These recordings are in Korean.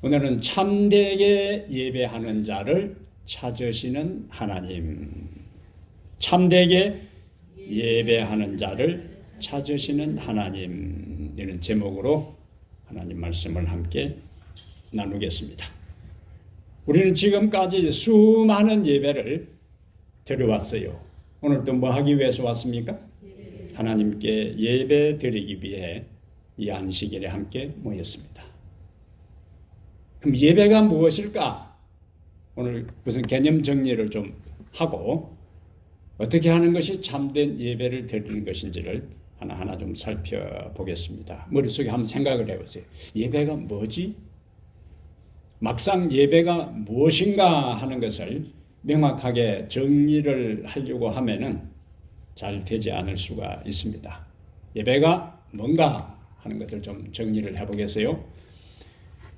오늘은 참되게 예배하는 자를 찾으시는 하나님, 참되게 예배하는 자를 찾으시는 하나님, 이런 제목으로 하나님 말씀을 함께 나누겠습니다. 우리는 지금까지 수많은 예배를 드려왔어요. 오늘 또 뭐 하기 위해서 왔습니까? 하나님께 예배 드리기 위해 이 안식일에 함께 모였습니다. 그럼 예배가 무엇일까? 오늘 무슨 개념 정리를 좀 하고 어떻게 하는 것이 참된 예배를 드리는 것인지를 하나하나 좀 살펴보겠습니다. 머릿속에 한번 생각을 해보세요. 예배가 뭐지? 막상 예배가 무엇인가 하는 것을 명확하게 정리를 하려고 하면은 잘 되지 않을 수가 있습니다. 예배가 뭔가 하는 것을 좀 정리를 해보겠어요.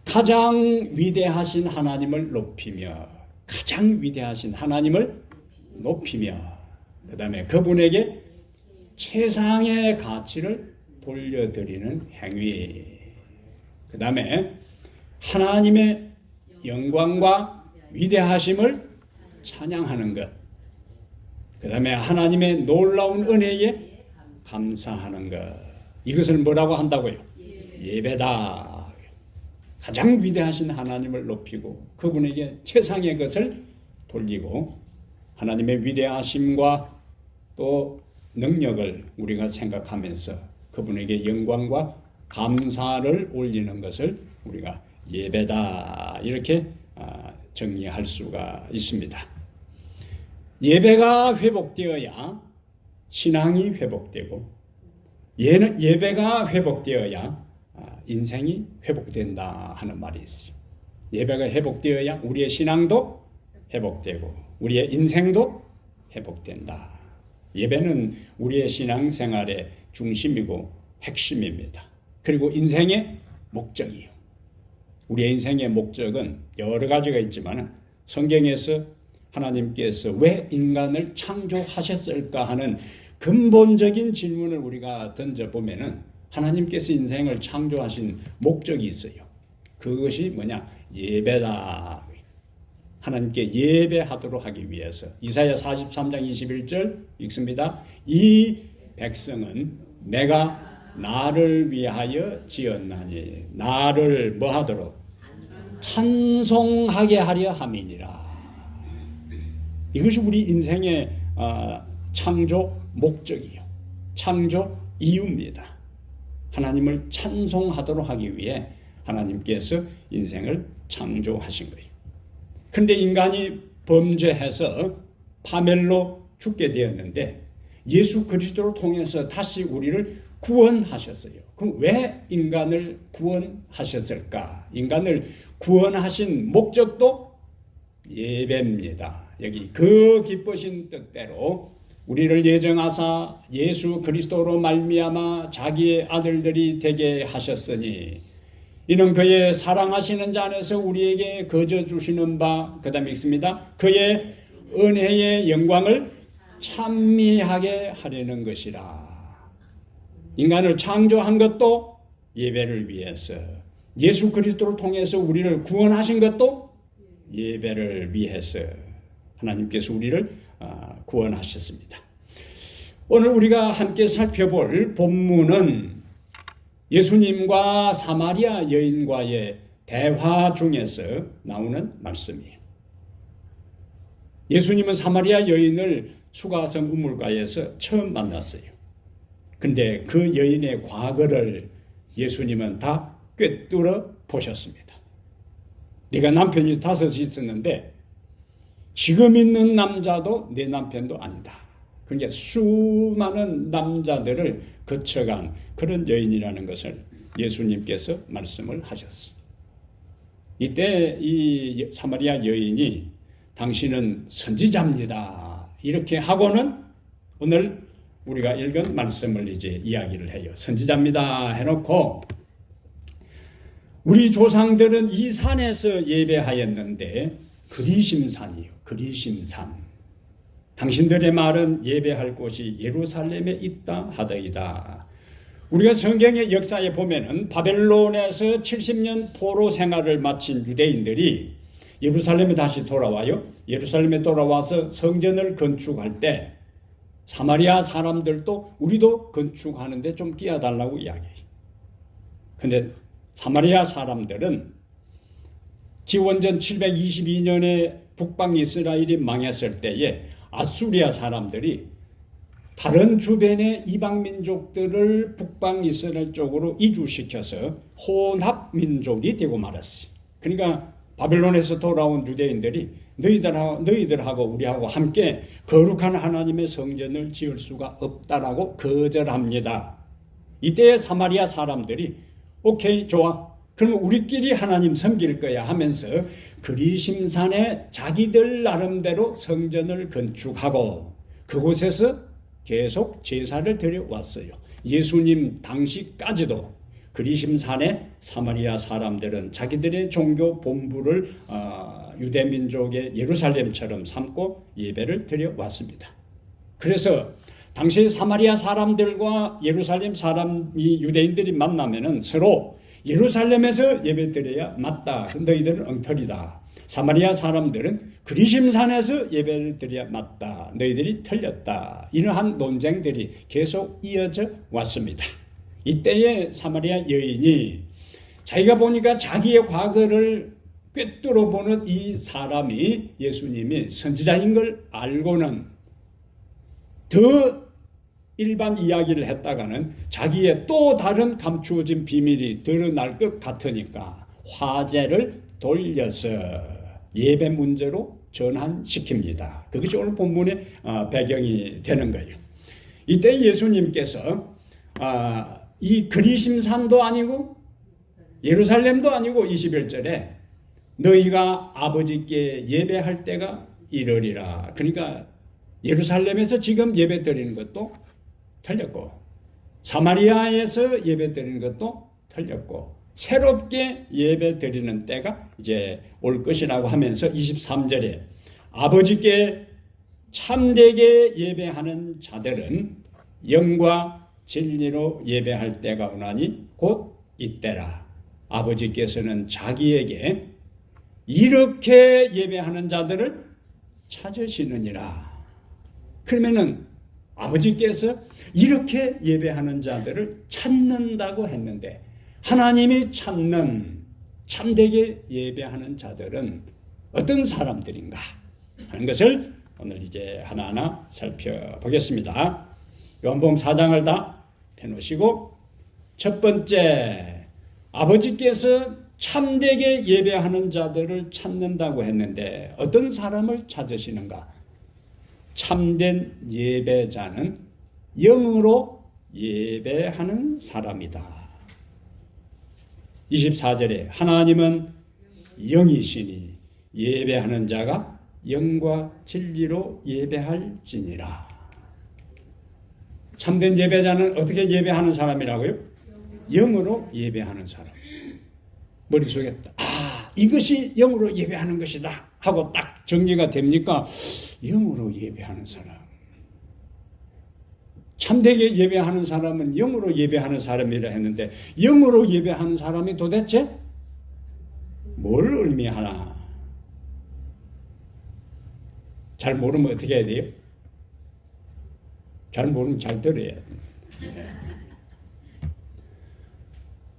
가장 위대하신 하나님을 높이며, 가장 위대하신 하나님을 높이며, 그 다음에 그분에게 최상의 가치를 돌려드리는 행위, 그 다음에 하나님의 영광과 위대하심을 찬양하는 것, 그 다음에 하나님의 놀라운 은혜에 감사하는 것, 이것을 뭐라고 한다고요? 예배다. 가장 위대하신 하나님을 높이고 그분에게 최상의 것을 돌리고 하나님의 위대하심과 또 능력을 우리가 생각하면서 그분에게 영광과 감사를 올리는 것을 우리가 예배다, 이렇게 정리할 수가 있습니다. 예배가 회복되어야 신앙이 회복되고, 예배가 회복되어야 인생이 회복된다 하는 말이 있어요. 예배가 회복되어야 우리의 신앙도 회복되고 우리의 인생도 회복된다. 예배는 우리의 신앙생활의 중심이고 핵심입니다. 그리고 인생의 목적이요. 우리의 인생의 목적은 여러 가지가 있지만 성경에서 하나님께서 왜 인간을 창조하셨을까 하는 근본적인 질문을 우리가 던져보면은 하나님께서 인생을 창조하신 목적이 있어요. 그것이 뭐냐? 예배다. 하나님께 예배하도록 하기 위해서. 이사야 43장 21절 읽습니다. 이 백성은 내가 나를 위하여 지었나니 나를 뭐 하도록? 찬송하게 하려 함이니라. 이것이 우리 인생의 창조 목적이요. 창조 이유입니다. 하나님을 찬송하도록 하기 위해 하나님께서 인생을 창조하신 거예요. 그런데 인간이 범죄해서 파멸로 죽게 되었는데 예수 그리스도를 통해서 다시 우리를 구원하셨어요. 그럼 왜 인간을 구원하셨을까? 인간을 구원하신 목적도 예배입니다. 여기 그 기쁘신 뜻대로 우리를 예정하사 예수 그리스도로 말미암아 자기의 아들들이 되게 하셨으니 이는 그의 사랑하시는 자 안에서 우리에게 거저 주시는 바, 그 다음에 있습니다. 그의 은혜의 영광을 찬미하게 하려는 것이라. 인간을 창조한 것도 예배를 위해서, 예수 그리스도를 통해서 우리를 구원하신 것도 예배를 위해서 하나님께서 우리를 구원하셨습니다. 오늘 우리가 함께 살펴볼 본문은 예수님과 사마리아 여인과의 대화 중에서 나오는 말씀이에요. 예수님은 사마리아 여인을 수가성 우물가에서 처음 만났어요. 근데 그 여인의 과거를 예수님은 다 꿰뚫어 보셨습니다. 네가 남편이 5이 있었는데 지금 있는 남자도 내 남편도 아니다. 그러니까 수많은 남자들을 거쳐간 그런 여인이라는 것을 예수님께서 말씀을 하셨어요. 이때 이 사마리아 여인이 당신은 선지자입니다. 이렇게 하고는 오늘 우리가 읽은 말씀을 이제 이야기를 해요. 선지자입니다 해놓고 우리 조상들은 이 산에서 예배하였는데 그리심산이요. 그리심산. 당신들의 말은 예배할 곳이 예루살렘에 있다 하더이다. 우리가 성경의 역사에 보면은 바벨론에서 70년 포로 생활을 마친 유대인들이 예루살렘에 다시 돌아와요. 예루살렘에 돌아와서 성전을 건축할 때 사마리아 사람들도 우리도 건축하는데 좀 끼워달라고 이야기해요. 근데 사마리아 사람들은 기원전 722년에 북방 이스라엘이 망했을 때에 아수리아 사람들이 다른 주변의 이방 민족들을 북방 이스라엘 쪽으로 이주시켜서 혼합 민족이 되고 말았어요. 그러니까 바벨론에서 돌아온 유대인들이 너희들하고 우리하고 함께 거룩한 하나님의 성전을 지을 수가 없다라고 거절합니다. 이때 사마리아 사람들이 오케이, 좋아, 그러면 우리끼리 하나님 섬길 거야 하면서 그리심산에 자기들 나름대로 성전을 건축하고 그곳에서 계속 제사를 드려왔어요. 예수님 당시까지도 그리심산에 사마리아 사람들은 자기들의 종교 본부를 유대민족의 예루살렘처럼 삼고 예배를 드려왔습니다. 그래서 당시 사마리아 사람들과 예루살렘 사람, 이 유대인들이 만나면은 서로 예루살렘에서 예배드려야 맞다. 너희들은 엉터리다. 사마리아 사람들은 그리심산에서 예배를 드려야 맞다. 너희들이 틀렸다. 이러한 논쟁들이 계속 이어져 왔습니다. 이때에 사마리아 여인이 자기가 보니까 자기의 과거를 꿰뚫어 보는 이 사람이 예수님이 선지자인 걸 알고는 더 일반 이야기를 했다가는 자기의 또 다른 감추어진 비밀이 드러날 것 같으니까 화제를 돌려서 예배 문제로 전환시킵니다. 그것이 오늘 본문의 배경이 되는 거예요. 이때 예수님께서 이 그리심산도 아니고 예루살렘도 아니고 21절에 너희가 아버지께 예배할 때가 이르리라. 그러니까 예루살렘에서 지금 예배 드리는 것도 틀렸고 사마리아에서 예배 드리는 것도 틀렸고 새롭게 예배 드리는 때가 이제 올 것이라고 하면서 23절에 아버지께 참되게 예배하는 자들은 영과 진리로 예배할 때가 오나니 곧 이때라. 아버지께서는 자기에게 이렇게 예배하는 자들을 찾으시느니라. 그러면은 아버지께서 이렇게 예배하는 자들을 찾는다고 했는데 하나님이 찾는 참되게 예배하는 자들은 어떤 사람들인가 하는 것을 오늘 이제 하나하나 살펴보겠습니다. 요한복음 4장을 다 펴놓으시고 첫 번째 아버지께서 참되게 예배하는 자들을 찾는다고 했는데 어떤 사람을 찾으시는가? 참된 예배자는 영으로 예배하는 사람이다. 24절에 하나님은 영이시니 예배하는 자가 영과 진리로 예배할지니라. 참된 예배자는 어떻게 예배하는 사람이라고요? 영으로 예배하는 사람. 머릿속에 이것이 영으로 예배하는 것이다 하고 딱 정리가 됩니까? 영으로 예배하는 사람. 참되게 예배하는 사람은 영으로 예배하는 사람이라 했는데 영으로 예배하는 사람이 도대체 뭘 의미하나? 잘 모르면 어떻게 해야 돼요? 잘 모르면 잘 들어야 돼요.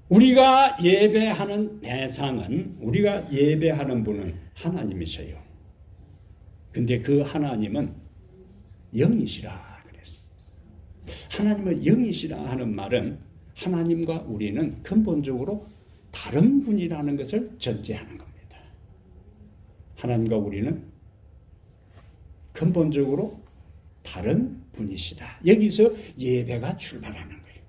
우리가 예배하는 대상은 우리가 예배하는 분은 하나님이세요. 근데 그 하나님은 영이시라 그랬어요. 하나님은 영이시라 하는 말은 하나님과 우리는 근본적으로 다른 분이라는 것을 전제하는 겁니다. 하나님과 우리는 근본적으로 다른 분이시다. 여기서 예배가 출발하는 거예요.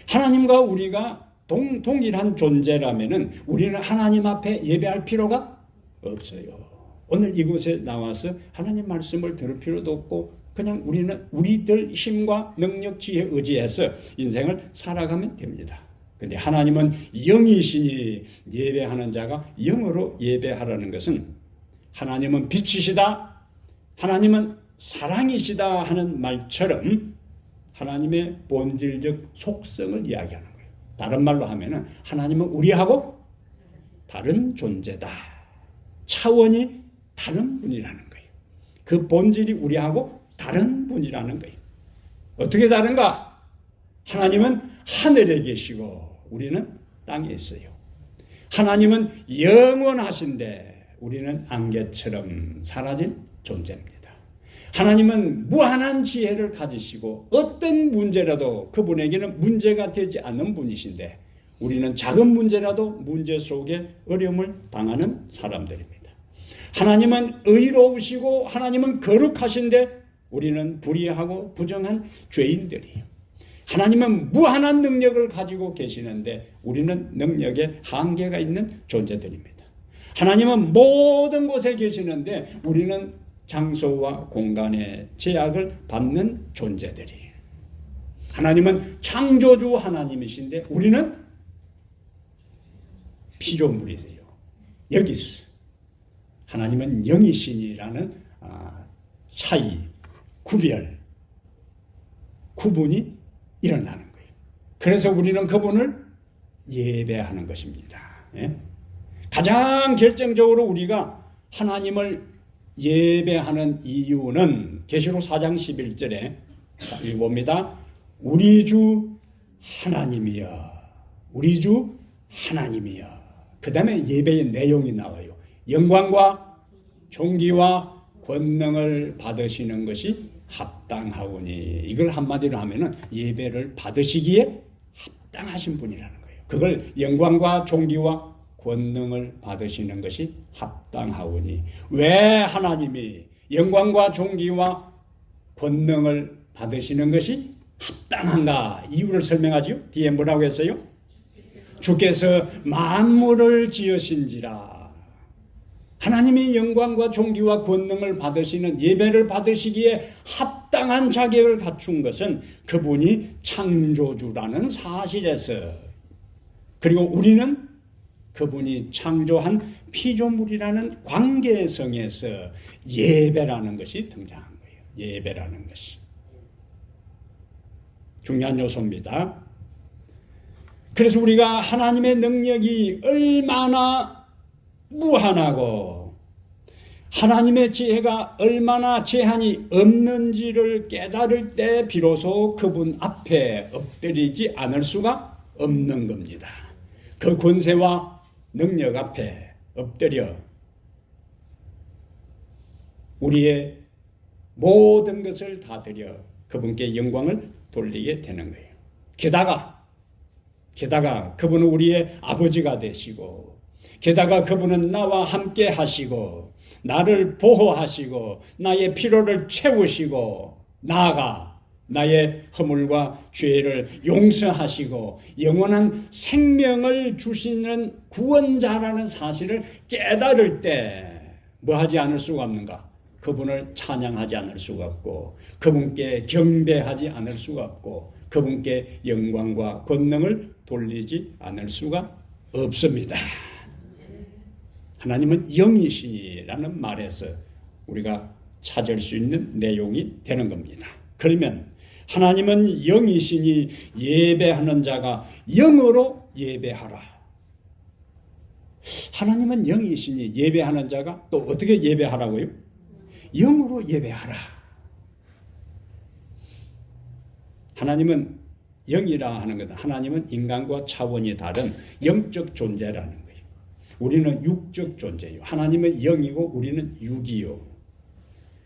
하나님과 우리가 동일한 존재라면은 우리는 하나님 앞에 예배할 필요가 없어요. 오늘 이곳에 나와서 하나님 말씀을 들을 필요도 없고 그냥 우리는 우리들 힘과 능력, 지혜, 의지해서 인생을 살아가면 됩니다. 근데 하나님은 영이시니 예배하는 자가 영으로 예배하라는 것은 하나님은 빛이시다, 하나님은 사랑이시다 하는 말처럼 하나님의 본질적 속성을 이야기하는 거예요. 다른 말로 하면은 하나님은 우리하고 다른 존재다. 차원이 다른 분이라는 거예요. 그 본질이 우리하고 다른 분이라는 거예요. 어떻게 다른가? 하나님은 하늘에 계시고 우리는 땅에 있어요. 하나님은 영원하신데 우리는 안개처럼 사라진 존재입니다. 하나님은 무한한 지혜를 가지시고 어떤 문제라도 그분에게는 문제가 되지 않는 분이신데 우리는 작은 문제라도 문제 속에 어려움을 당하는 사람들입니다. 하나님은 의로우시고 하나님은 거룩하신데 우리는 불의하고 부정한 죄인들이에요. 하나님은 무한한 능력을 가지고 계시는데 우리는 능력에 한계가 있는 존재들입니다. 하나님은 모든 곳에 계시는데 우리는 장소와 공간의 제약을 받는 존재들이에요. 하나님은 창조주 하나님이신데 우리는 피조물이세요. 여기서 하나님은 영이신이라는 차이, 구별, 구분이 일어나는 거예요. 그래서 우리는 그분을 예배하는 것입니다. 가장 결정적으로 우리가 하나님을 예배하는 이유는 계시록 4장 11절에 읽어봅니다. 우리 주 하나님이여, 우리 주 하나님이여. 그 다음에 예배의 내용이 나와요. 영광과 존귀와 권능을 받으시는 것이 합당하오니. 이걸 한마디로 하면은 예배를 받으시기에 합당하신 분이라는 거예요. 그걸 영광과 존귀와 권능을 받으시는 것이 합당하오니. 왜 하나님이 영광과 존귀와 권능을 받으시는 것이 합당한가? 이유를 설명하죠. 뒤에 뭐라고 했어요? 주께서 만물을 지으신지라. 하나님이 영광과 존귀와 권능을 받으시는 예배를 받으시기에 합당한 자격을 갖춘 것은 그분이 창조주라는 사실에서, 그리고 우리는 그분이 창조한 피조물이라는 관계성에서 예배라는 것이 등장한 거예요. 예배라는 것이 중요한 요소입니다. 그래서 우리가 하나님의 능력이 얼마나 무한하고 하나님의 지혜가 얼마나 제한이 없는지를 깨달을 때 비로소 그분 앞에 엎드리지 않을 수가 없는 겁니다. 그 권세와 능력 앞에 엎드려 우리의 모든 것을 다 드려 그분께 영광을 돌리게 되는 거예요. 게다가 그분은 우리의 아버지가 되시고, 게다가 그분은 나와 함께 하시고, 나를 보호하시고, 나의 필요를 채우시고, 나아가 나의 허물과 죄를 용서하시고 영원한 생명을 주시는 구원자라는 사실을 깨달을 때 뭐 하지 않을 수가 없는가? 그분을 찬양하지 않을 수가 없고, 그분께 경배하지 않을 수가 없고, 그분께 영광과 권능을 돌리지 않을 수가 없습니다. 하나님은 영이시라는 말에서 우리가 찾을 수 있는 내용이 되는 겁니다. 그러면 하나님은 영이시니 예배하는 자가 영으로 예배하라. 하나님은 영이시니 예배하는 자가 또 어떻게 예배하라고요? 영으로 예배하라. 하나님은 영이라 하는 것은 하나님은 인간과 차원이 다른 영적 존재라는 거예요. 우리는 육적 존재예요. 하나님은 영이고 우리는 육이요.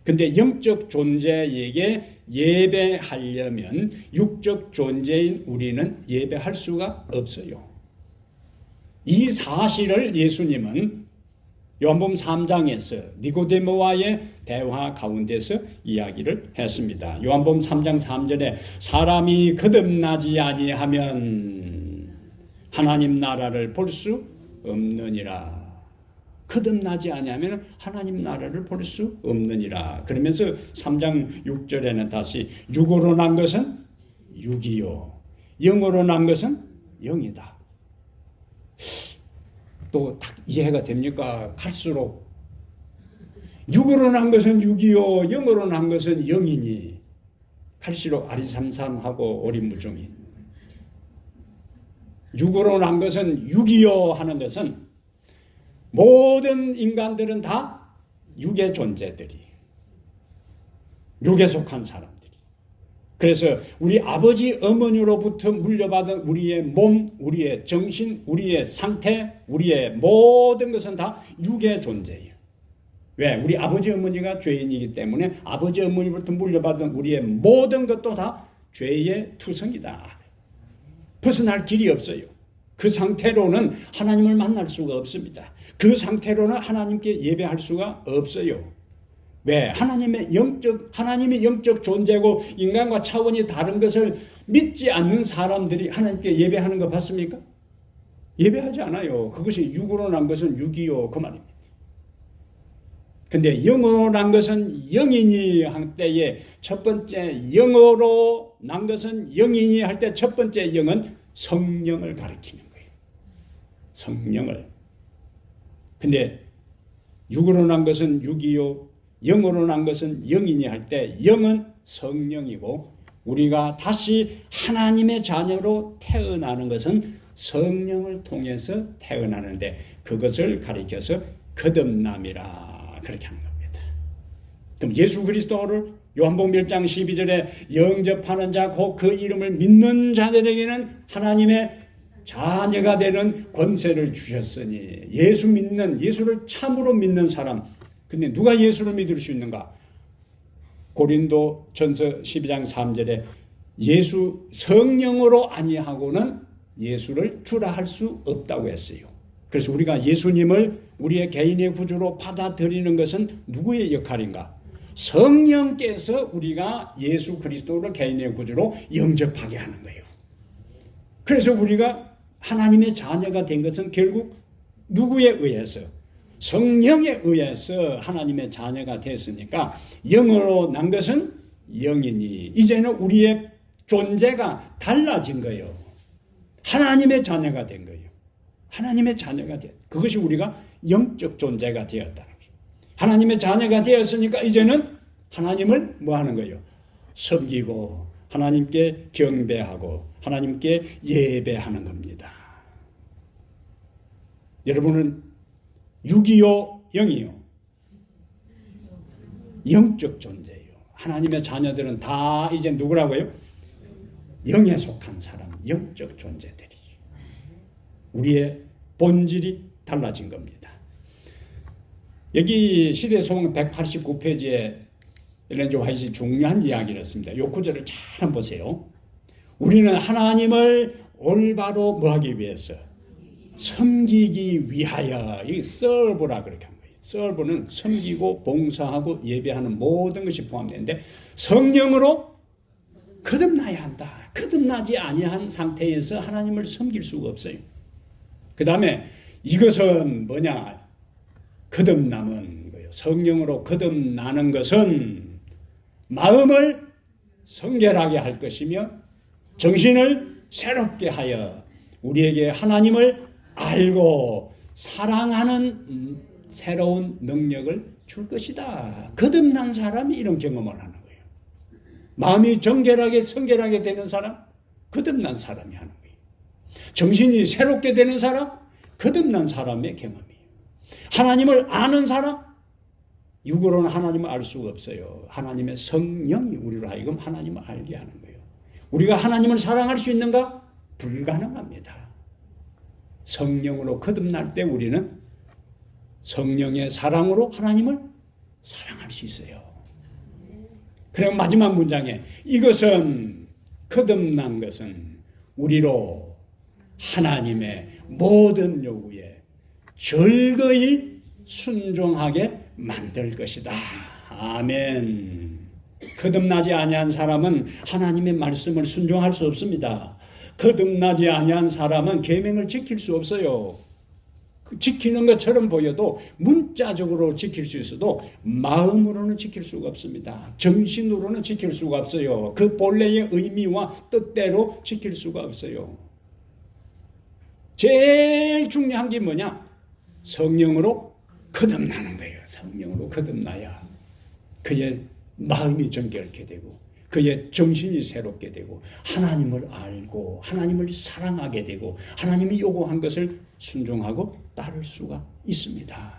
근데 영적 존재에게 예배하려면 육적 존재인 우리는 예배할 수가 없어요. 이 사실을 예수님은 요한복음 3장에서 니고데모와의 대화 가운데서 이야기를 했습니다. 요한복음 3장 3절에 사람이 거듭나지 아니하면 하나님 나라를 볼 수 없느니라. 거듭나지 아니하면 하나님 나라를 볼 수 없느니라. 그러면서 3장 6절에는 다시 육으로 난 것은 육이요, 영으로 난 것은 영이다. 또 딱 이해가 됩니까? 갈수록 육으로 난 것은 육이요, 영으로 난 것은 영이니 할수록 아리삼삼하고 오리무중이. 육으로 난 것은 육이요 하는 것은 모든 인간들은 다 육의 존재들이, 육에 속한 사람들이. 그래서 우리 아버지 어머니로부터 물려받은 우리의 몸, 우리의 정신, 우리의 상태, 우리의 모든 것은 다 육의 존재예요. 왜? 우리 아버지 어머니가 죄인이기 때문에 아버지 어머니로부터 물려받은 우리의 모든 것도 다 죄의 투성이다. 벗어날 길이 없어요. 그 상태로는 하나님을 만날 수가 없습니다. 그 상태로는 하나님께 예배할 수가 없어요. 왜? 하나님이 영적 존재고 인간과 차원이 다른 것을 믿지 않는 사람들이 하나님께 예배하는 거 봤습니까? 예배하지 않아요. 그것이 육으로 난 것은 육이요 그 말입니다. 근데 영으로 난 것은 영이니 할 때에 첫 번째, 영으로 난 것은 영이니 할 때 첫 번째 영은 성령을 가리키는 거예요. 성령을. 근데 육으로 난 것은 육이요, 영으로 난 것은 영이니 할 때 영은 성령이고, 우리가 다시 하나님의 자녀로 태어나는 것은 성령을 통해서 태어나는데 그것을 가리켜서 거듭남이라 그렇게 하는 겁니다. 그럼 예수 그리스도를 요한복음 1장 12절에 영접하는 자 곧 그 이름을 믿는 자들에게는 하나님의 자녀가 되는 권세를 주셨으니, 예수를 참으로 믿는 사람. 근데 누가 예수를 믿을 수 있는가? 고린도 전서 12장 3절에 예수 성령으로 아니하고는 예수를 주라 할 수 없다고 했어요. 그래서 우리가 예수님을 우리의 개인의 구주로 받아들이는 것은 누구의 역할인가? 성령께서 우리가 예수 그리스도를 개인의 구주로 영접하게 하는 거예요. 그래서 우리가 하나님의 자녀가 된 것은 결국 누구에 의해서? 성령에 의해서 하나님의 자녀가 됐으니까 영으로 난 것은 영이니 이제는 우리의 존재가 달라진 거예요. 하나님의 자녀가 된 거예요. 하나님의 자녀가 되었다. 그것이 우리가 영적 존재가 되었다는 거예요. 하나님의 자녀가 되었으니까 이제는 하나님을 뭐 하는 거예요? 섬기고 하나님께 경배하고 하나님께 예배하는 겁니다. 여러분은 6이요, 0이요? 영적 존재예요. 하나님의 자녀들은 다 이제 누구라고요? 영에 속한 사람, 영적 존재들이. 우리의 본질이 달라진 겁니다. 여기 시대소망 189페이지에 엘렌 G. 화이트가 중요한 이야기를 했습니다. 이 구절을 잘 한번 보세요. 우리는 하나님을 올바로 뭐하기 위해서? 섬기기 위하여. 이 서브라 그렇게 한 거예요. 서브는 섬기고 봉사하고 예배하는 모든 것이 포함되는데 성령으로 거듭나야 한다. 거듭나지 아니한 상태에서 하나님을 섬길 수가 없어요. 그 다음에 이것은 뭐냐? 거듭남은 거예요. 성령으로 거듭나는 것은 마음을 성결하게 할 것이며 정신을 새롭게 하여 우리에게 하나님을 알고 사랑하는 새로운 능력을 줄 것이다. 거듭난 사람이 이런 경험을 하는 거예요. 마음이 정결하게 성결하게 되는 사람, 거듭난 사람이 하는 거예요. 정신이 새롭게 되는 사람, 거듭난 사람의 경험이에요. 하나님을 아는 사람, 육으로는 하나님을 알 수가 없어요. 하나님의 성령이 우리로 하여금 하나님을 알게 하는 거예요. 우리가 하나님을 사랑할 수 있는가? 불가능합니다. 성령으로 거듭날 때 우리는 성령의 사랑으로 하나님을 사랑할 수 있어요. 그럼 마지막 문장에 이것은 거듭난 것은 우리로 하나님의 모든 요구에 절거히 순종하게 만들 것이다. 아멘. 거듭나지 아니한 사람은 하나님의 말씀을 순종할 수 없습니다. 거듭나지 아니한 사람은 계명을 지킬 수 없어요. 지키는 것처럼 보여도 문자적으로 지킬 수 있어도 마음으로는 지킬 수가 없습니다. 정신으로는 지킬 수가 없어요. 그 본래의 의미와 뜻대로 지킬 수가 없어요. 제일 중요한 게 뭐냐? 성령으로 거듭나는 거예요. 성령으로 거듭나야 그의 마음이 정결케 되고 그의 정신이 새롭게 되고 하나님을 알고 하나님을 사랑하게 되고 하나님이 요구한 것을 순종하고 따를 수가 있습니다.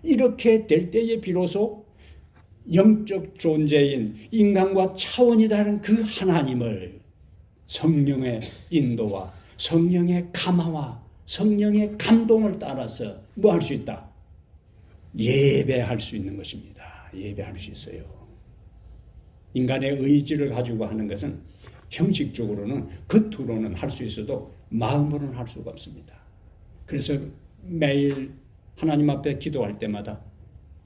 이렇게 될 때에 비로소 영적 존재인 인간과 차원이 다른 그 하나님을 성령의 인도와 성령의 감화와 성령의 감동을 따라서 뭐 할 수 있다? 예배할 수 있는 것입니다. 예배할 수 있어요. 인간의 의지를 가지고 하는 것은 형식적으로는 겉으로는 할 수 있어도 마음으로는 할 수가 없습니다. 그래서 매일 하나님 앞에 기도할 때마다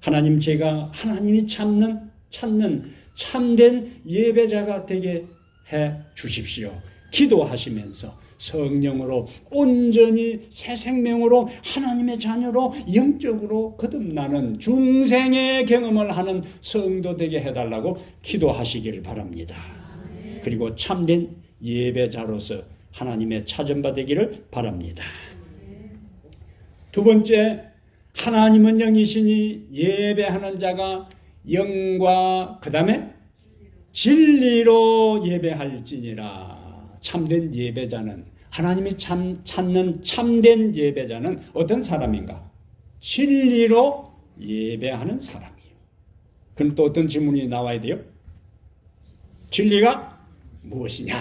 하나님, 제가 하나님이 찾는 참된 예배자가 되게 해 주십시오. 기도하시면서 성령으로 온전히 새 생명으로 하나님의 자녀로 영적으로 거듭나는 중생의 경험을 하는 성도 되게 해달라고 기도하시길 바랍니다. 그리고 참된 예배자로서 하나님의 찾음받기를 바랍니다. 두 번째, 하나님은 영이시니 예배하는 자가 영과 그 다음에 진리로 예배할지니라. 참된 예배자는, 하나님이 찾는 참된 예배자는 어떤 사람인가? 진리로 예배하는 사람이에요. 그럼 또 어떤 질문이 나와야 돼요? 진리가 무엇이냐?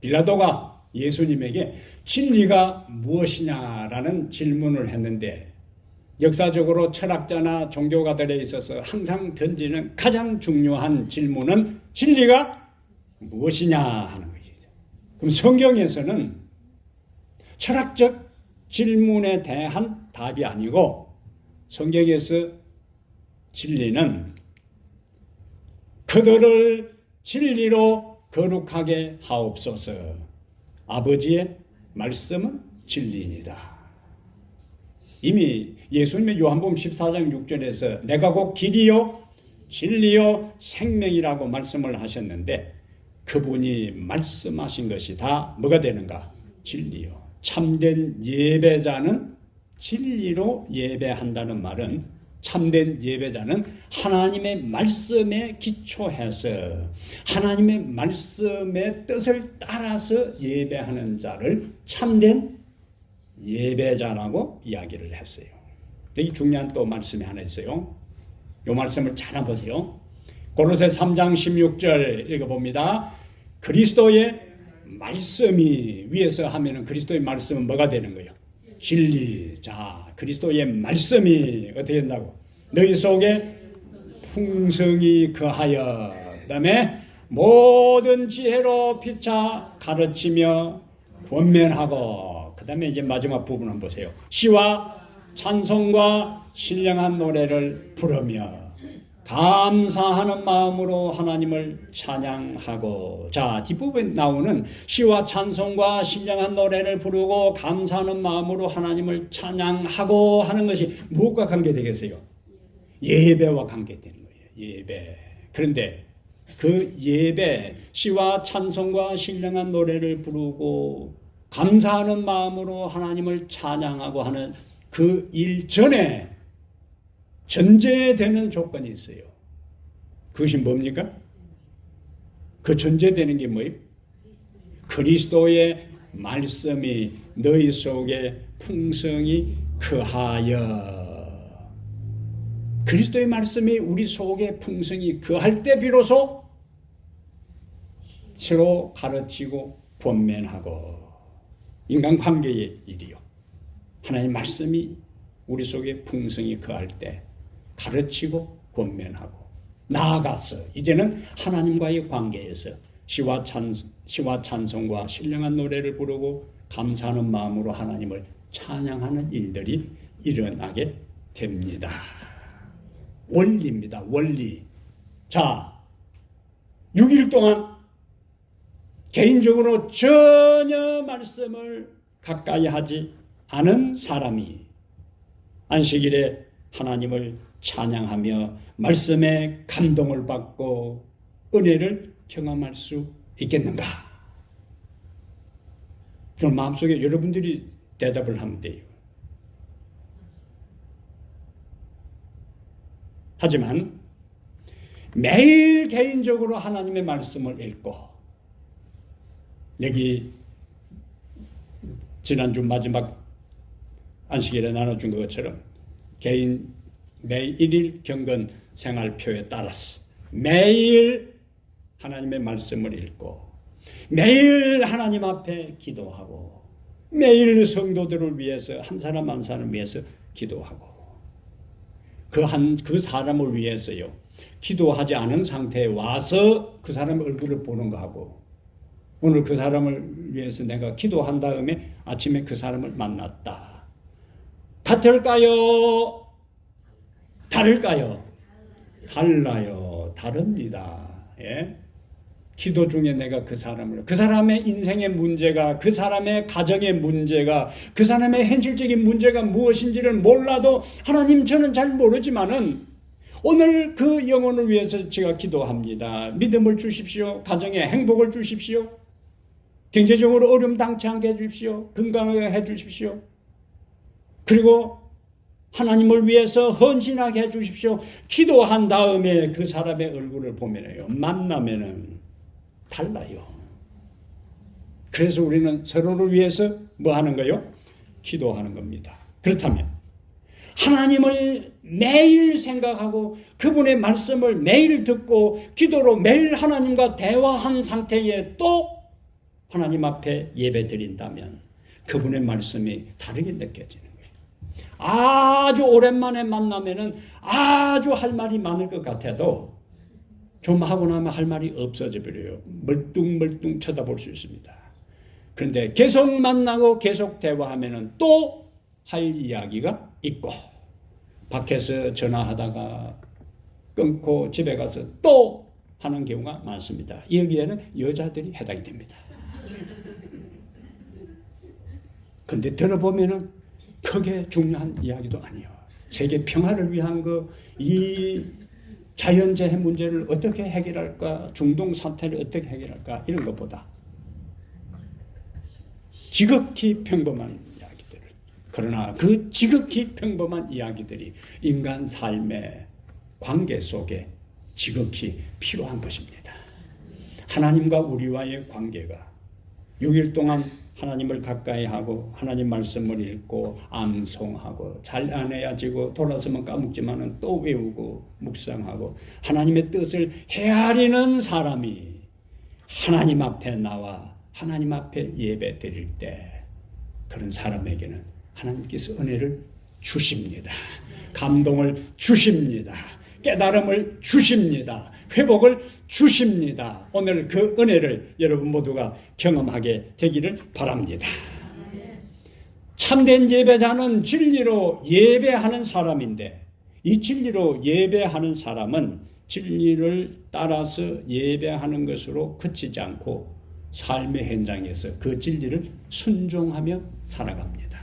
빌라도가 예수님에게 진리가 무엇이냐라는 질문을 했는데, 역사적으로 철학자나 종교가들에 있어서 항상 던지는 가장 중요한 질문은 진리가 무엇이냐 하는 거예요. 그럼 성경에서는 철학적 질문에 대한 답이 아니고, 성경에서 진리는 그들을 진리로 거룩하게 하옵소서. 아버지의 말씀은 진리입니다. 이미 예수님의 요한복음 14장 6절에서 내가 곧 길이요 진리요 생명이라고 말씀을 하셨는데, 그분이 말씀하신 것이 다 뭐가 되는가? 진리요. 참된 예배자는 진리로 예배한다는 말은, 참된 예배자는 하나님의 말씀에 기초해서 하나님의 말씀의 뜻을 따라서 예배하는 자를 참된 예배자라고 이야기를 했어요. 여기 중요한 또 말씀이 하나 있어요. 이 말씀을 잘 보세요. 고로새 3장 16절 읽어봅니다. 그리스도의 말씀이, 위에서 하면은 그리스도의 말씀은 뭐가 되는 거예요? 진리. 자, 그리스도의 말씀이 어떻게 된다고? 너희 속에 풍성이 거하여, 그 다음에 모든 지혜로 피차 가르치며 권면하고, 그 다음에 이제 마지막 부분 한번 보세요. 시와 찬송과 신령한 노래를 부르며 감사하는 마음으로 하나님을 찬양하고. 자, 뒷부분에 나오는 시와 찬송과 신령한 노래를 부르고 감사하는 마음으로 하나님을 찬양하고 하는 것이 무엇과 관계되겠어요? 예배와 관계되는 거예요. 예배. 그런데 그 예배, 시와 찬송과 신령한 노래를 부르고 감사하는 마음으로 하나님을 찬양하고 하는 그 일 전에 전제되는 조건이 있어요. 그것이 뭡니까? 그 전제되는 게 뭐예요? 그리스도의 말씀이 너희 속에 풍성히 거하여. 그리스도의 말씀이 우리 속에 풍성히 거할 때 비로소 서로 가르치고 권면하고, 인간관계의 일이요. 하나님 말씀이 우리 속에 풍성히 거할 때 가르치고 권면하고, 나아가서 이제는 하나님과의 관계에서 시와 찬송과 신령한 노래를 부르고 감사하는 마음으로 하나님을 찬양하는 일들이 일어나게 됩니다. 원리입니다. 원리. 자, 6일 동안 개인적으로 전혀 말씀을 가까이 하지 않은 사람이 안식일에 하나님을 찬양하며 말씀에 감동을 받고 은혜를 경험할 수 있겠는가? 그럼 마음속에 여러분들이 대답을 하면 돼요. 하지만 매일 개인적으로 하나님의 말씀을 읽고, 여기 지난주 마지막 안식일에 나눠준 것처럼 개인 매일 1일 경건 생활표에 따라서 매일 하나님의 말씀을 읽고, 매일 하나님 앞에 기도하고, 매일 성도들을 위해서 한 사람 한 사람 위해서 기도하고, 그 사람을 위해서요, 기도하지 않은 상태에 와서 그 사람의 얼굴을 보는 거하고, 오늘 그 사람을 위해서 내가 기도한 다음에 아침에 그 사람을 만났다, 같을까요? 다를까요? 달라요. 다릅니다. 예? 기도 중에 내가 그 사람의 인생의 문제가, 그 사람의 가정의 문제가, 그 사람의 현실적인 문제가 무엇인지를 몰라도, 하나님 저는 잘 모르지만은 오늘 그 영혼을 위해서 제가 기도합니다. 믿음을 주십시오. 가정에 행복을 주십시오. 경제적으로 어려움 당치 않게 해주십시오. 건강하게 해주십시오. 그리고 하나님을 위해서 헌신하게 해주십시오. 기도한 다음에 그 사람의 얼굴을 보면요, 만나면은 달라요. 그래서 우리는 서로를 위해서 뭐 하는 거요? 기도하는 겁니다. 그렇다면 하나님을 매일 생각하고 그분의 말씀을 매일 듣고 기도로 매일 하나님과 대화한 상태에 또 하나님 앞에 예배 드린다면 그분의 말씀이 다르게 느껴지는 거예요. 아주 오랜만에 만나면은 아주 할 말이 많을 것 같아도 좀 하고 나면 할 말이 없어져 버려요. 멀뚱멀뚱 쳐다볼 수 있습니다. 그런데 계속 만나고 계속 대화하면은 또 할 이야기가 있고, 밖에서 전화하다가 끊고 집에 가서 또 하는 경우가 많습니다. 여기에는 여자들이 해당이 됩니다. 그런데 들어보면은 크게 중요한 이야기도 아니에요. 세계 평화를 위한 이 자연재해 문제를 어떻게 해결할까, 중동 사태를 어떻게 해결할까, 이런 것보다 지극히 평범한 이야기들, 그러나 그 지극히 평범한 이야기들이 인간 삶의 관계 속에 지극히 필요한 것입니다. 하나님과 우리와의 관계가 6일 동안 하나님을 가까이 하고 하나님 말씀을 읽고 암송하고 잘 안 해야지고 돌아서면 까먹지만은 또 외우고 묵상하고 하나님의 뜻을 헤아리는 사람이 하나님 앞에 나와 하나님 앞에 예배 드릴 때 그런 사람에게는 하나님께서 은혜를 주십니다. 감동을 주십니다. 깨달음을 주십니다. 회복을 주십니다. 오늘 그 은혜를 여러분 모두가 경험하게 되기를 바랍니다. 참된 예배자는 진리로 예배하는 사람인데, 이 진리로 예배하는 사람은 진리를 따라서 예배하는 것으로 그치지 않고 삶의 현장에서 그 진리를 순종하며 살아갑니다.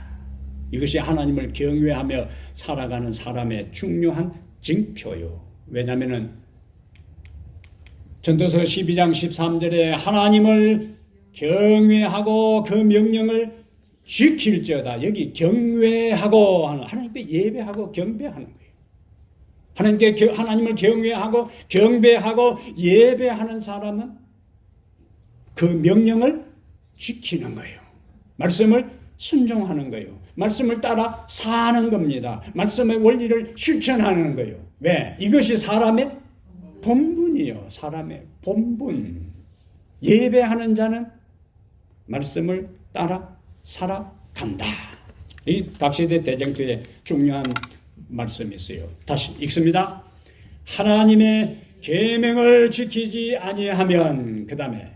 이것이 하나님을 경외하며 살아가는 사람의 중요한 징표요. 왜냐하면 전도서 12장 13절에 하나님을 경외하고 그 명령을 지킬지어다. 여기 경외하고 하는, 하나님께 예배하고 경배하는 거예요. 하나님을 경외하고 경배하고 예배하는 사람은 그 명령을 지키는 거예요. 말씀을 순종하는 거예요. 말씀을 따라 사는 겁니다. 말씀의 원리를 실천하는 거예요. 왜? 이것이 사람의 본분이요. 사람의 본분. 예배하는 자는 말씀을 따라 살아간다. 이 각시대 대쟁투에 중요한 말씀이 있어요. 다시 읽습니다. 하나님의 계명을 지키지 아니하면, 그 다음에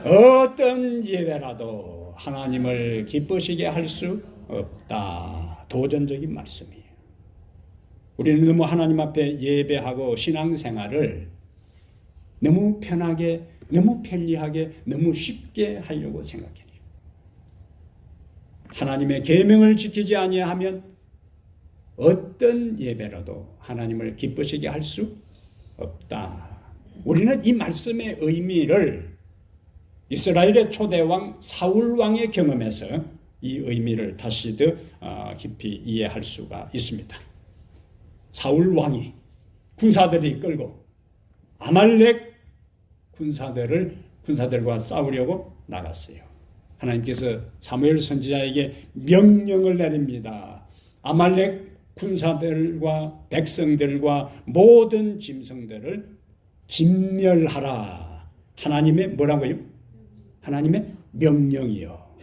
어떤 예배라도 하나님을 기쁘시게 할 수 없다. 도전적인 말씀이에요. 우리는 너무 하나님 앞에 예배하고 신앙생활을 너무 편하게, 너무 편리하게, 너무 쉽게 하려고 생각해요. 하나님의 계명을 지키지 아니하면 어떤 예배라도 하나님을 기쁘시게 할 수 없다. 우리는 이 말씀의 의미를 이스라엘의 초대왕 사울왕의 경험에서 이 의미를 다시 더 깊이 이해할 수가 있습니다. 사울왕이 군사들이 이끌고 아말렉 군사들과 싸우려고 나갔어요. 하나님께서 사무엘 선지자에게 명령을 내립니다. 아말렉 군사들과 백성들과 모든 짐승들을 진멸하라. 하나님의 뭐라고요? 하나님의 명령이요.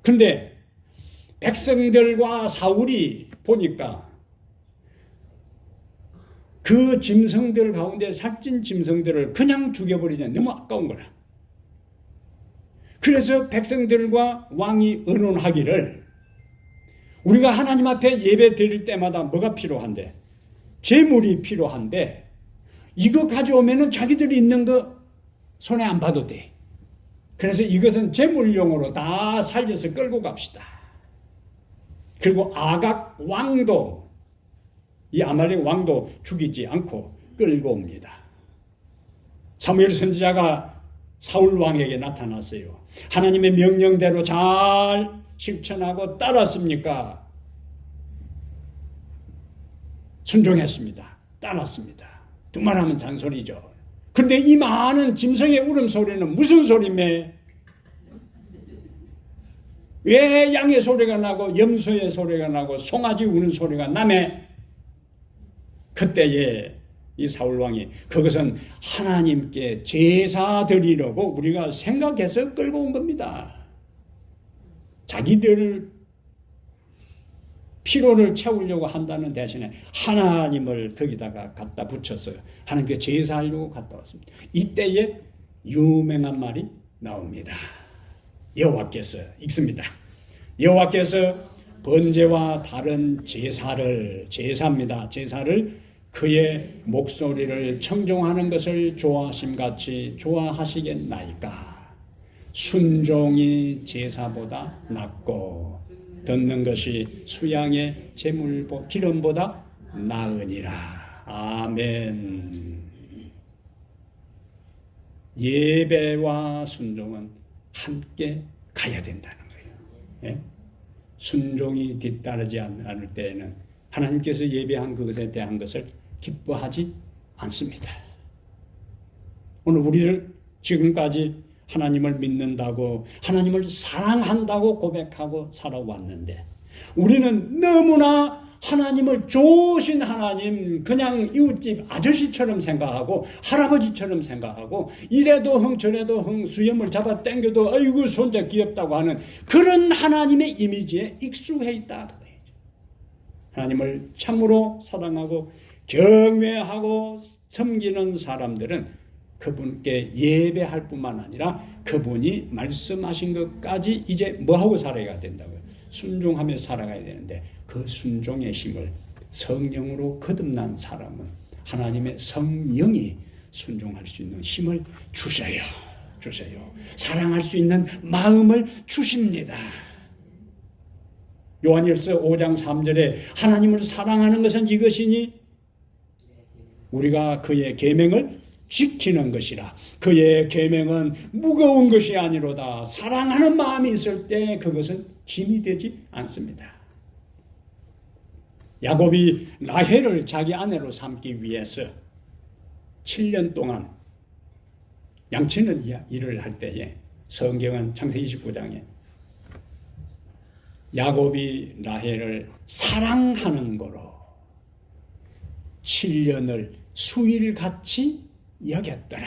근데 백성들과 사울이 보니까 그 짐승들 가운데 살찐 짐승들을 그냥 죽여버리냐, 너무 아까운 거라. 그래서 백성들과 왕이 의논하기를, 우리가 하나님 앞에 예배 드릴 때마다 뭐가 필요한데? 제물이 필요한데, 이거 가져오면은 자기들이 있는 거 손에 안 봐도 돼. 그래서 이것은 제물용으로 다 살려서 끌고 갑시다. 그리고 아각 왕도, 이 아말렉 왕도 죽이지 않고 끌고 옵니다. 사무엘 선지자가 사울 왕에게 나타났어요. 하나님의 명령대로 잘 실천하고 따랐습니까? 순종했습니다. 따랐습니다. 두말하면 잔소리죠. 그런데 이 많은 짐승의 울음소리는 무슨 소리매? 왜 양의 소리가 나고 염소의 소리가 나고 송아지 우는 소리가 나매? 그때에 이 사울왕이 그것은 하나님께 제사 드리려고 우리가 생각해서 끌고 온 겁니다. 자기들 피로를 채우려고 한다는 대신에 하나님을 거기다가 갖다 붙였어요. 하나님께 제사하려고 갖다 왔습니다. 이때에 유명한 말이 나옵니다. 여호와께서, 읽습니다. 여호와께서 번제와 다른 제사입니다. 제사를 그의 목소리를 청종하는 것을 좋아하심같이 좋아하시겠나이까. 순종이 제사보다 낫고 듣는 것이 수양의 기름보다 나으니라. 아멘. 예배와 순종은 함께 가야 된다는 거예요. 예? 순종이 뒤따르지 않을 때에는 하나님께서 예배한 그것에 대한 것을 기뻐하지 않습니다. 오늘 우리를 지금까지 하나님을 믿는다고, 하나님을 사랑한다고 고백하고 살아왔는데, 우리는 너무나 하나님을 좋으신 하나님, 그냥 이웃집 아저씨처럼 생각하고 할아버지처럼 생각하고, 이래도 흥 저래도 흥 수염을 잡아 당겨도 아이고 손자 귀엽다고 하는 그런 하나님의 이미지에 익숙해 있다. 하나님을 참으로 사랑하고 경외하고 섬기는 사람들은 그분께 예배할 뿐만 아니라 그분이 말씀하신 것까지 이제 뭐하고 살아야 된다고요? 순종하며 살아가야 되는데, 그 순종의 힘을 성령으로 거듭난 사람은 하나님의 성령이 순종할 수 있는 힘을 주셔요. 사랑할 수 있는 마음을 주십니다. 요한일서 5장 3절에 하나님을 사랑하는 것은 이것이니 우리가 그의 계명을 지키는 것이라. 그의 계명은 무거운 것이 아니로다. 사랑하는 마음이 있을 때 그것은 짐이 되지 않습니다. 야곱이 라헬을 자기 아내로 삼기 위해서 7년 동안 양치는 일을 할 때에 성경은 창세기 29장에 야곱이 라헬을 사랑하는 거로 7년을 수일같이 여겼더라.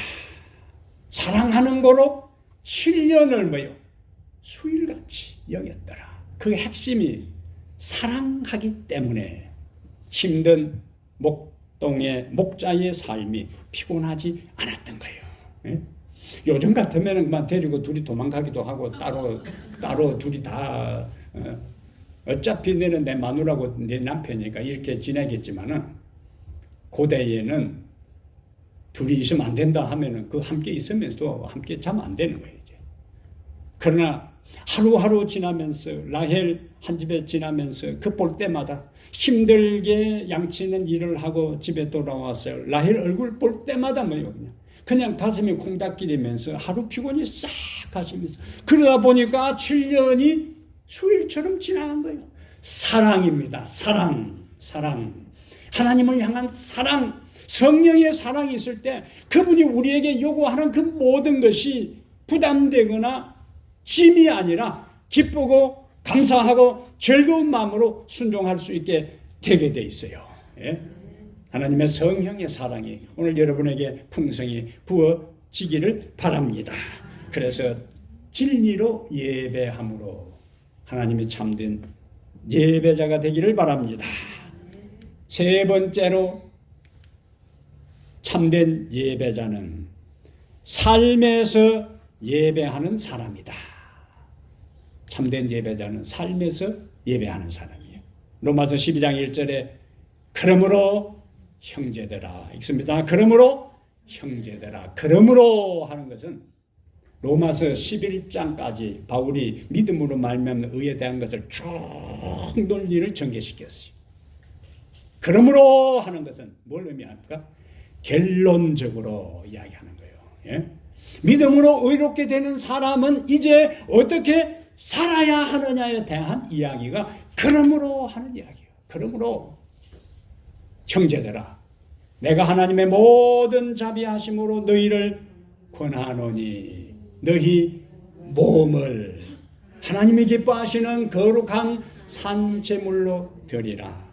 사랑하는 거로 7년을 수일같이 여겼더라. 그 핵심이 사랑하기 때문에 힘든 목자의 삶이 피곤하지 않았던 거예요. 예? 요즘 같으면 그만 데리고 둘이 도망가기도 하고 따로 둘이 다 어차피 너는 내 마누라고 내 남편이니까 이렇게 지내겠지만은, 고대에는 둘이 있으면 안 된다 하면은 그 함께 있으면서도 함께 자면 안 되는 거예요. 이제. 그러나 하루하루 지나면서 라헬 한 집에 지나면서 그 볼 때마다 힘들게 양치는 일을 하고 집에 돌아왔어요. 라헬 얼굴 볼 때마다 그냥 가슴이 콩닥거리면서 하루 피곤이 싹 가시면서, 그러다 보니까 7년이 수일처럼 지나간 거예요. 사랑입니다. 사랑. 하나님을 향한 사랑. 성령의 사랑이 있을 때 그분이 우리에게 요구하는 그 모든 것이 부담되거나 짐이 아니라 기쁘고 감사하고 즐거운 마음으로 순종할 수 있게 되게 돼 있어요. 예? 하나님의 성령의 사랑이 오늘 여러분에게 풍성히 부어지기를 바랍니다. 그래서 진리로 예배함으로 하나님이 참된 예배자가 되기를 바랍니다. 세 번째로 참된 예배자는 삶에서 예배하는 사람이다. 참된 예배자는 삶에서 예배하는 사람이에요. 로마서 12장 1절에 그러므로 형제들아 읽습니다. 그러므로 형제들아. 그러므로 하는 것은 로마서 11장까지 바울이 믿음으로 말미암는 의에 대한 것을 쭉 논리를 전개시켰어요. 그러므로 하는 것은 뭘 의미합니까? 결론적으로 이야기하는 거예요. 예? 믿음으로 의롭게 되는 사람은 이제 어떻게 살아야 하느냐에 대한 이야기가 그러므로 하는 이야기예요. 그러므로 형제들아 내가 하나님의 모든 자비하심으로 너희를 권하노니 너희 몸을 하나님이 기뻐하시는 거룩한 산제물로 드리라.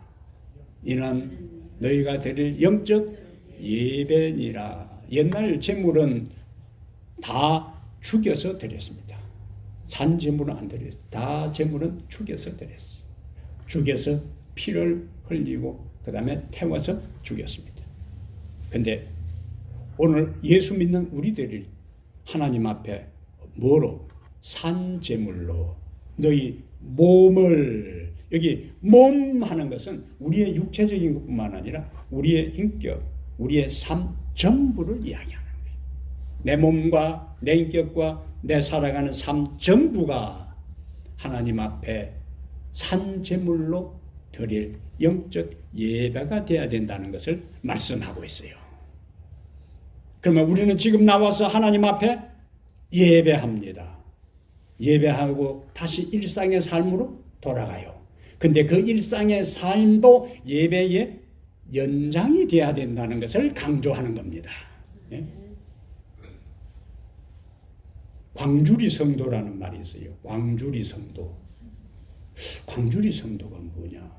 이는 너희가 드릴 영적 예배니라. 옛날 제물은 다 죽여서 드렸습니다. 산제물은 안 드렸어요. 다 제물은 죽여서 드렸어요. 죽여서 피를 흘리고 그 다음에 태워서 죽였습니다. 근데 오늘 예수 믿는 우리들이 하나님 앞에 뭐로? 산제물로 너희 몸을, 여기 몸 하는 것은 우리의 육체적인 것뿐만 아니라 우리의 인격, 우리의 삶 전부를 이야기하는 거예요. 내 몸과 내 인격과 내 살아가는 삶 전부가 하나님 앞에 산제물로 드릴 영적 예배가 되어야 된다는 것을 말씀하고 있어요. 그러면 우리는 지금 나와서 하나님 앞에 예배합니다. 예배하고 다시 일상의 삶으로 돌아가요. 근데 그 일상의 삶도 예배의 연장이 되어야 된다는 것을 강조하는 겁니다. 예? 광주리 성도라는 말이 있어요. 광주리 성도. 광주리 성도가 뭐냐?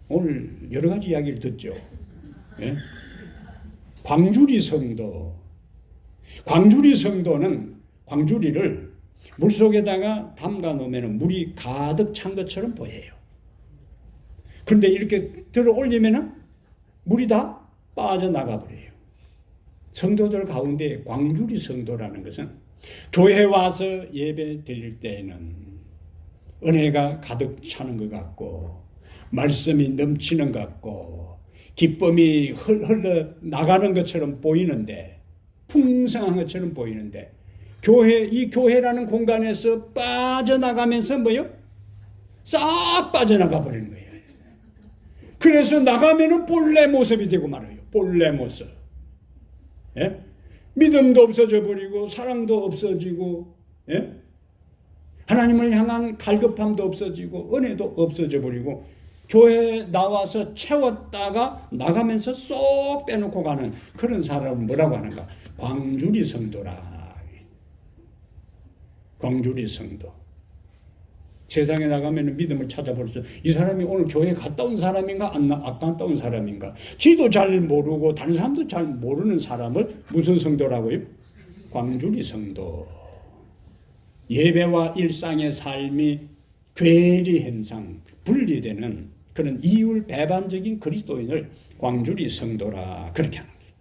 오늘 여러 가지 이야기를 듣죠. 예? 광주리 성도. 광주리 성도는 광주리를 물속에다가 담가 놓으면 물이 가득 찬 것처럼 보여요. 그런데 이렇게 들어 올리면 물이 다 빠져나가 버려요. 성도들 가운데 광주리 성도라는 것은 교회 와서 예배 드릴 때에는 은혜가 가득 차는 것 같고 말씀이 넘치는 것 같고 기쁨이 흘러 나가는 것처럼 보이는데, 풍성한 것처럼 보이는데 이 교회라는 공간에서 빠져나가면서 뭐요? 싹 빠져나가 버리는 거예요. 그래서 나가면은 본래 모습이 되고 말아요. 본래 모습. 예? 믿음도 없어져 버리고 사랑도 없어지고, 예? 하나님을 향한 갈급함도 없어지고 은혜도 없어져 버리고 교회에 나와서 채웠다가 나가면서 쏙 빼놓고 가는 그런 사람을 뭐라고 하는가? 광주리 성도라. 광주리 성도. 세상에 나가면 믿음을 찾아볼 수, 이 사람이 오늘 교회 갔다 온 사람인가 안 갔다 온 사람인가, 지도 잘 모르고 다른 사람도 잘 모르는 사람을 무슨 성도라고요? 광주리 성도. 예배와 일상의 삶이 괴리 현상, 분리되는 그런 이율 배반적인 그리스도인을 광주리 성도라 그렇게 하는 거예요.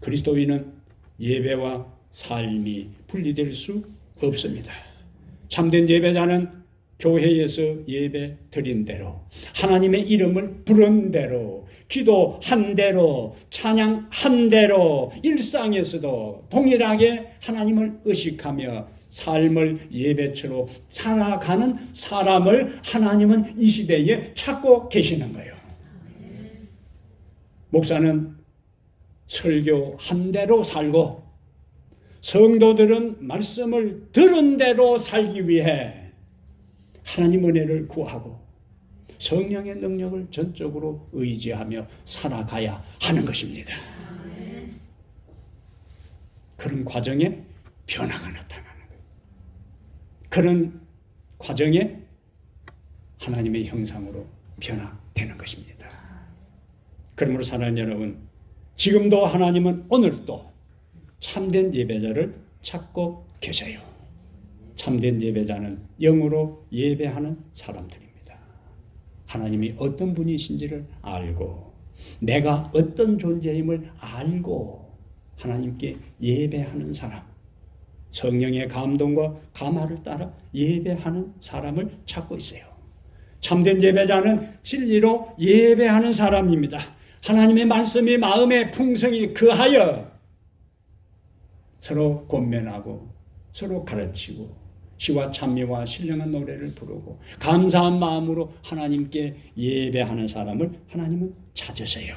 그리스도인은 예배와 삶이 분리될 수 없습니다. 참된 예배자는 교회에서 예배 드린 대로, 하나님의 이름을 부른 대로, 기도한 대로, 찬양한 대로 일상에서도 동일하게 하나님을 의식하며 삶을 예배처로 살아가는 사람을 하나님은 이 시대에 찾고 계시는 거예요. 목사는 설교한 대로 살고 성도들은 말씀을 들은 대로 살기 위해 하나님 은혜를 구하고 성령의 능력을 전적으로 의지하며 살아가야 하는 것입니다. 그런 과정에 변화가 나타나는 거예요. 그런 과정에 하나님의 형상으로 변화되는 것입니다. 그러므로 사랑하는 여러분, 지금도 하나님은 오늘도 참된 예배자를 찾고 계셔요. 참된 예배자는 영으로 예배하는 사람들입니다. 하나님이 어떤 분이신지를 알고 내가 어떤 존재임을 알고 하나님께 예배하는 사람, 성령의 감동과 감화를 따라 예배하는 사람을 찾고 있어요. 참된 예배자는 진리로 예배하는 사람입니다. 하나님의 말씀이 마음에 풍성히 거하여 서로 권면하고 서로 가르치고 시와 찬미와 신령한 노래를 부르고 감사한 마음으로 하나님께 예배하는 사람을 하나님은 찾으세요.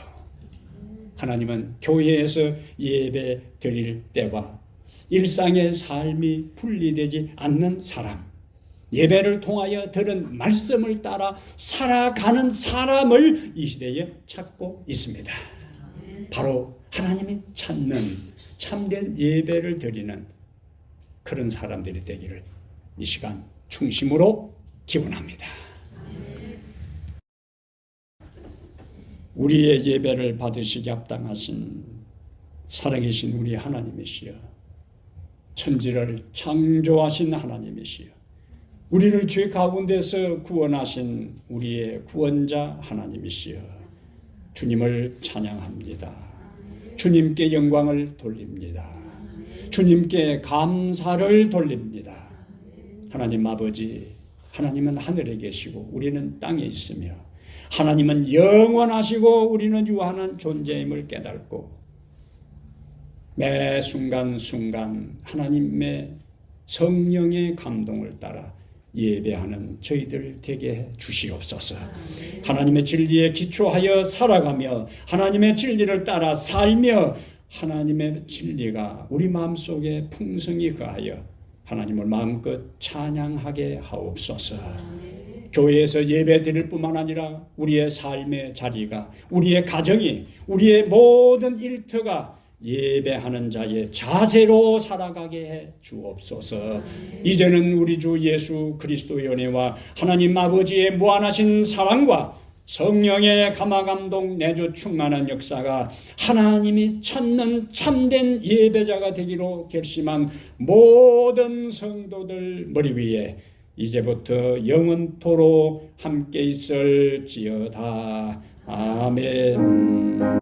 하나님은 교회에서 예배 드릴 때와 일상의 삶이 분리되지 않는 사람, 예배를 통하여 들은 말씀을 따라 살아가는 사람을 이 시대에 찾고 있습니다. 바로 하나님이 찾는 참된 예배를 드리는 그런 사람들이 되기를 이 시간 중심으로 기원합니다. 우리의 예배를 받으시기 합당하신 살아계신 우리 하나님이시여, 천지를 창조하신 하나님이시여, 우리를 죄 가운데서 구원하신 우리의 구원자 하나님이시여, 주님을 찬양합니다. 주님께 영광을 돌립니다. 주님께 감사를 돌립니다. 하나님 아버지, 하나님은 하늘에 계시고 우리는 땅에 있으며 하나님은 영원하시고 우리는 유한한 존재임을 깨닫고 매 순간순간 하나님의 성령의 감동을 따라 예배하는 저희들 되게 해 주시옵소서. 하나님의 진리에 기초하여 살아가며 하나님의 진리를 따라 살며 하나님의 진리가 우리 마음속에 풍성히 거하여 하나님을 마음껏 찬양하게 하옵소서. 교회에서 예배 드릴 뿐만 아니라 우리의 삶의 자리가, 우리의 가정이, 우리의 모든 일터가 예배하는 자의 자세로 살아가게 해 주옵소서. 이제는 우리 주 예수 그리스도의 은혜와 하나님 아버지의 무한하신 사랑과 성령의 감화감동 내주 충만한 역사가 하나님이 찾는 참된 예배자가 되기로 결심한 모든 성도들 머리 위에 이제부터 영원토록 함께 있을지어다. 아멘.